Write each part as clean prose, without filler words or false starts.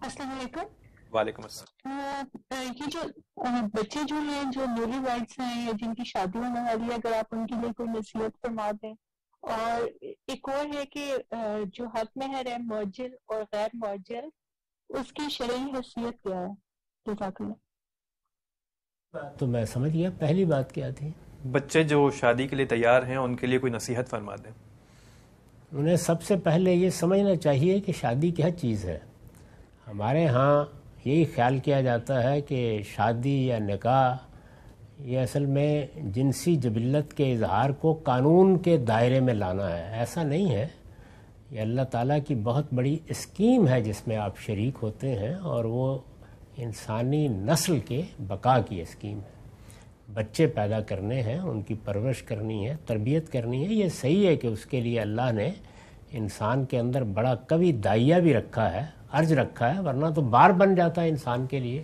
السلام علیکم۔ وعلیکم السلام۔ یہ جو بچے جو ہیں جو نیولی ویڈس ہیں یا جن کی شادی ہونے والی ہے، اگر آپ ان کے لیے کوئی نصیحت فرما دیں۔ اور ایک اور ہے کہ جو حق مہر ہے معجل اور غیر معجل، اس کی شرعی حیثیت کیا ہے؟ جزاک اللہ۔ تو میں سمجھ گیا، پہلی بات کیا تھی؟ بچے جو شادی کے لیے تیار ہیں ان کے لیے کوئی نصیحت فرما دیں۔ انہیں سب سے پہلے یہ سمجھنا چاہیے کہ شادی کیا چیز ہے۔ ہمارے ہاں یہی خیال کیا جاتا ہے کہ شادی یا نکاح یہ اصل میں جنسی جبلت کے اظہار کو قانون کے دائرے میں لانا ہے۔ ایسا نہیں ہے، یہ اللہ تعالیٰ کی بہت بڑی اسکیم ہے جس میں آپ شریک ہوتے ہیں، اور وہ انسانی نسل کے بقا کی اسکیم ہے۔ بچے پیدا کرنے ہیں، ان کی پرورش کرنی ہے، تربیت کرنی ہے۔ یہ صحیح ہے کہ اس کے لیے اللہ نے انسان کے اندر بڑا قوی داعیہ بھی رکھا ہے، ارج رکھا ہے، ورنہ تو بار بن جاتا ہے انسان کے لیے۔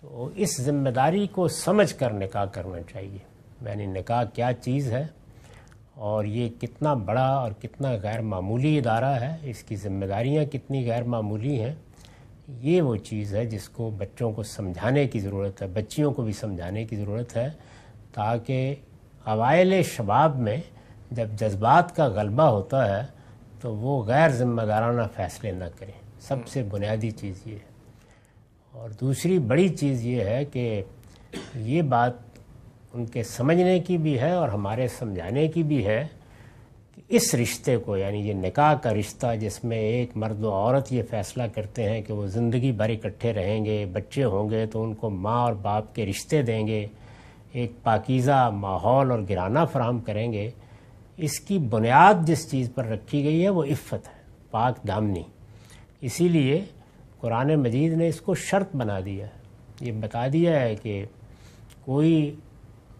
تو اس ذمہ داری کو سمجھ کر نکاح کرنا چاہیے، یعنی نکاح کیا چیز ہے اور یہ کتنا بڑا اور کتنا غیر معمولی ادارہ ہے، اس کی ذمہ داریاں کتنی غیر معمولی ہیں۔ یہ وہ چیز ہے جس کو بچوں کو سمجھانے کی ضرورت ہے، بچیوں کو بھی سمجھانے کی ضرورت ہے، تاکہ اوائل شباب میں جب جذبات کا غلبہ ہوتا ہے تو وہ غیر ذمہ دارانہ فیصلے نہ کریں۔ سب سے بنیادی چیز یہ ہے۔ اور دوسری بڑی چیز یہ ہے کہ یہ بات ان کے سمجھنے کی بھی ہے اور ہمارے سمجھانے کی بھی ہے کہ اس رشتے کو، یعنی یہ نکاح کا رشتہ جس میں ایک مرد و عورت یہ فیصلہ کرتے ہیں کہ وہ زندگی بھر اکٹھے رہیں گے، بچے ہوں گے تو ان کو ماں اور باپ کے رشتے دیں گے، ایک پاکیزہ ماحول اور گرانہ فراہم کریں گے، اس کی بنیاد جس چیز پر رکھی گئی ہے وہ عفت ہے، پاک دامنی۔ اسی لیے قرآن مجید نے اس کو شرط بنا دیا ہے، یہ بتا دیا ہے کہ کوئی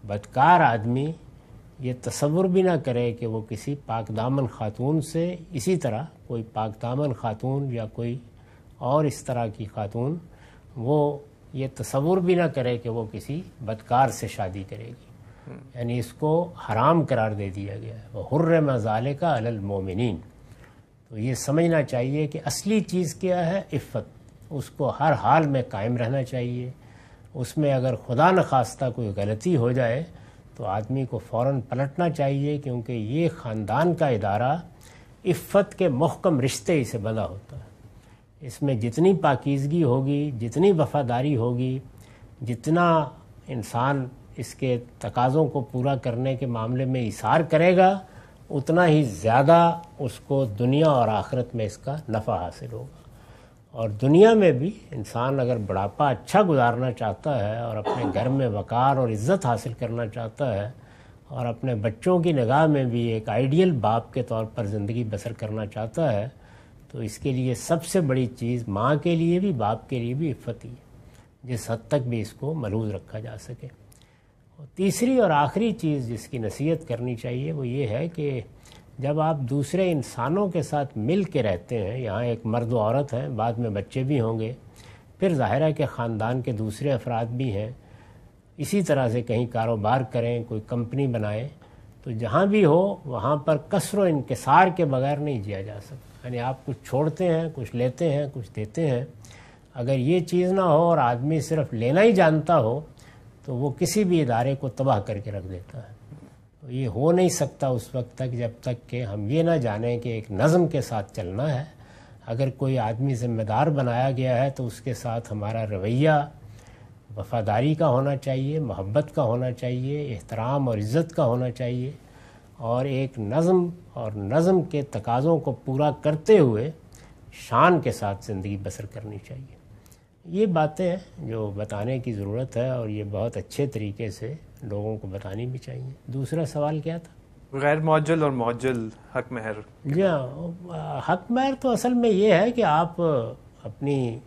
بدکار آدمی یہ تصور بھی نہ کرے کہ وہ کسی پاک دامن خاتون سے، اسی طرح کوئی پاک دامن خاتون یا کوئی اور اس طرح کی خاتون، وہ یہ تصور بھی نہ کرے کہ وہ کسی بدکار سے شادی کرے گی، یعنی اس کو حرام قرار دے دیا گیا ہے۔ وَحُرِّمَ ذَلِكَ عَلَى الْمُؤْمِنِينَ۔ تو یہ سمجھنا چاہیے کہ اصلی چیز کیا ہے، عفت، اس کو ہر حال میں قائم رہنا چاہیے۔ اس میں اگر خدا نخواستہ کوئی غلطی ہو جائے تو آدمی کو فوراً پلٹنا چاہیے، کیونکہ یہ خاندان کا ادارہ عفت کے محکم رشتے سے بندھا ہوتا ہے۔ اس میں جتنی پاکیزگی ہوگی، جتنی وفاداری ہوگی، جتنا انسان اس کے تقاضوں کو پورا کرنے کے معاملے میں ایثار کرے گا، اتنا ہی زیادہ اس کو دنیا اور آخرت میں اس کا نفع حاصل ہوگا۔ اور دنیا میں بھی انسان اگر بڑھاپا اچھا گزارنا چاہتا ہے اور اپنے گھر میں وقار اور عزت حاصل کرنا چاہتا ہے اور اپنے بچوں کی نگاہ میں بھی ایک آئیڈیل باپ کے طور پر زندگی بسر کرنا چاہتا ہے، تو اس کے لیے سب سے بڑی چیز ماں کے لیے بھی باپ کے لیے بھی عفت ہی ہے، جس حد تک بھی اس کو ملحوظ رکھا جا سکے۔ اور تیسری اور آخری چیز جس کی نصیحت کرنی چاہیے وہ یہ ہے کہ جب آپ دوسرے انسانوں کے ساتھ مل کے رہتے ہیں، یہاں ایک مرد و عورت ہیں، بعد میں بچے بھی ہوں گے، پھر ظاہر ہے کہ خاندان کے دوسرے افراد بھی ہیں، اسی طرح سے کہیں کاروبار کریں، کوئی کمپنی بنائیں، تو جہاں بھی ہو وہاں پر کثر و انکسار کے بغیر نہیں جیا جا سکتا۔ یعنی آپ کچھ چھوڑتے ہیں، کچھ لیتے ہیں، کچھ دیتے ہیں۔ اگر یہ چیز نہ ہو اور آدمی صرف لینا ہی جانتا ہو تو وہ کسی بھی ادارے کو تباہ کر کے رکھ دیتا ہے۔ یہ ہو نہیں سکتا اس وقت تک جب تک کہ ہم یہ نہ جانیں کہ ایک نظم کے ساتھ چلنا ہے۔ اگر کوئی آدمی ذمہ دار بنایا گیا ہے تو اس کے ساتھ ہمارا رویہ وفاداری کا ہونا چاہیے، محبت کا ہونا چاہیے، احترام اور عزت کا ہونا چاہیے، اور ایک نظم کے تقاضوں کو پورا کرتے ہوئے شان کے ساتھ زندگی بسر کرنی چاہیے۔ یہ باتیں ہیں جو بتانے کی ضرورت ہے، اور یہ بہت اچھے طریقے سے لوگوں کو بتانی بھی چاہیے۔ دوسرا سوال کیا تھا؟ غیر معجل اور معجل حق مہر۔ جی ہاں، حق مہر تو اصل میں یہ ہے کہ آپ اپنی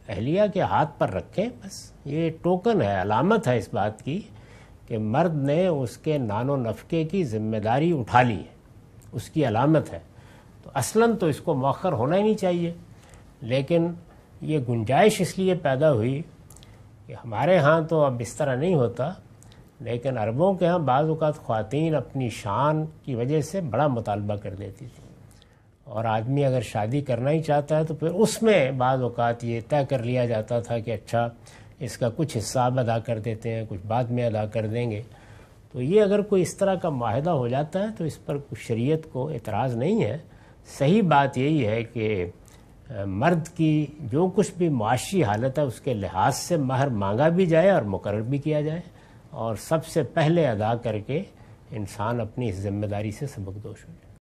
اہلیہ کے ہاتھ پر رکھیں، بس یہ ٹوکن ہے، علامت ہے اس بات کی کہ مرد نے اس کے نان و نفقے کی ذمہ داری اٹھا لی ہے، اس کی علامت ہے۔ تو اصلاً تو اس کو مؤخر ہونا ہی نہیں چاہیے، لیکن یہ گنجائش اس لیے پیدا ہوئی کہ ہمارے ہاں تو اب اس طرح نہیں ہوتا، لیکن عربوں کے ہاں بعض اوقات خواتین اپنی شان کی وجہ سے بڑا مطالبہ کر دیتی تھی، اور آدمی اگر شادی کرنا ہی چاہتا ہے تو پھر اس میں بعض اوقات یہ طے کر لیا جاتا تھا کہ اچھا اس کا کچھ حصہ اب ادا کر دیتے ہیں، کچھ بعد میں ادا کر دیں گے. تو یہ اگر کوئی اس طرح کا معاہدہ ہو جاتا ہے تو اس پر شریعت کو اعتراض نہیں ہے. صحیح بات یہی ہے کہ مرد کی جو کچھ بھی معاشی حالت ہے اس کے لحاظ سے مہر مانگا بھی جائے اور مقرر بھی کیا جائے، اور سب سے پہلے ادا کر کے انسان اپنی اس ذمہ داری سے سبکدوش ہو جائے.